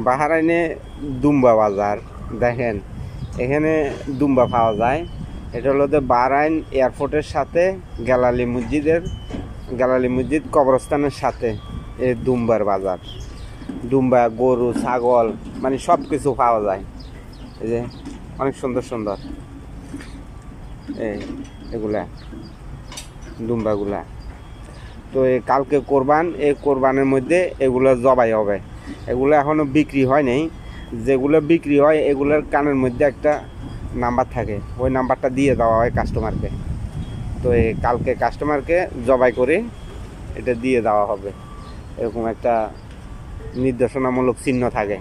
বাহরাইনে দুম্বা বাজার দেখেন, এখানে দুম্বা পাওয়া যায়। এটা হলো বাহরাইন এয়ারপোর্টের সাথে গ্যালালি মসজিদ কবরস্থানের সাথে এই দুম্বার বাজার। দুম্বা, গরু, ছাগল মানে সব কিছু পাওয়া যায়। এই যে অনেক সুন্দর সুন্দর এগুলা দুম্বাগুলা। তো কালকে কোরবান, এই কোরবানের মধ্যে এগুলো জবাই হবে। এগুলো এখনও বিক্রি হয় নাই। যেগুলো বিক্রি হয় এগুলোর কানের মধ্যে একটা নাম্বার থাকে, ওই নাম্বারটা দিয়ে দেওয়া হয় কাস্টমারকে। তো কালকে কাস্টমারকে জবাই করে এটা দিয়ে দেওয়া হবে, এরকম একটা নির্দেশনামূলক চিহ্ন থাকে।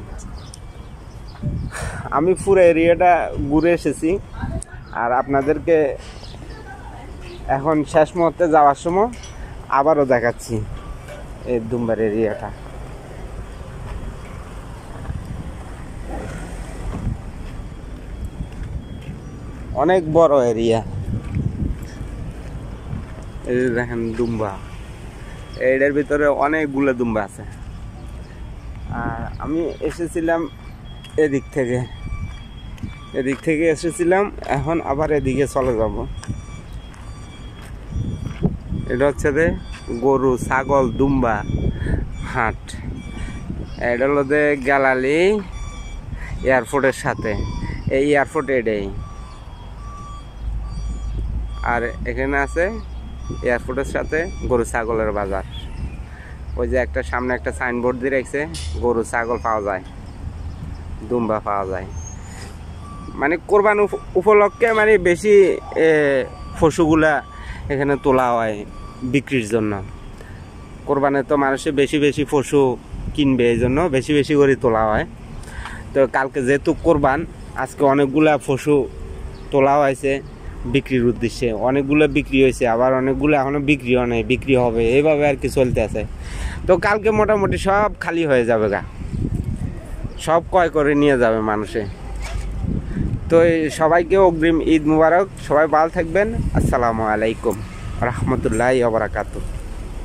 আমি পুরো এরিয়াটা ঘুরে এসেছি, আর আপনাদেরকে এখন শেষ মুহূর্তে যাওয়ার সময় আবারও দেখাচ্ছি এই দুম্বার এরিয়াটা। অনেক বড় এরিয়া। এই যে দেখেন দুম্বা, এটার ভিতরে অনেকগুলো দুম্বা আছে। আর আমি এসেছিলাম এদিক থেকে এসেছিলাম, এখন আবার এদিকে চলে যাব। এটা হচ্ছে যে গরু, ছাগল, দুম্বা হাট। এটা হলো যে গ্যালালি এয়ারপোর্টের সাথে, এই এয়ারপোর্ট এটাই। আর এখানে আছে এয়ারপোর্টের সাথে গরু ছাগলের বাজার। ওই যে একটা সামনে একটা সাইনবোর্ড দিয়ে রাখছে, গরু ছাগল পাওয়া যায়, দুম্বা পাওয়া যায়। মানে কোরবান উপলক্ষে মানে বেশি পশুগুলা এখানে তোলা হয় বিক্রির জন্য। কোরবানে তো মানুষে বেশি বেশি পশু কিনবে, এই জন্য বেশি বেশি করে তোলা হয়। তো কালকে যেহেতু কোরবান, আজকে অনেকগুলা পশু তোলা হয়েছে বিক্রির উদ্দেশ্যে। অনেকগুলো বিক্রি হয়েছে, আবার অনেকগুলো এখনো বিক্রিও নেই, বিক্রি হবে, এইভাবে আর কি চলতে আছে। তো কালকে মোটামুটি সব খালি হয়ে যাবে গা, সব ক্রয় করে নিয়ে যাবে মানুষে। তো সবাইকে অগ্রিম ঈদ মুবারক। সবাই ভালো থাকবেন। আসসালামু আলাইকুম রহমতুল্লাহি ওয়া বারাকাতুহু।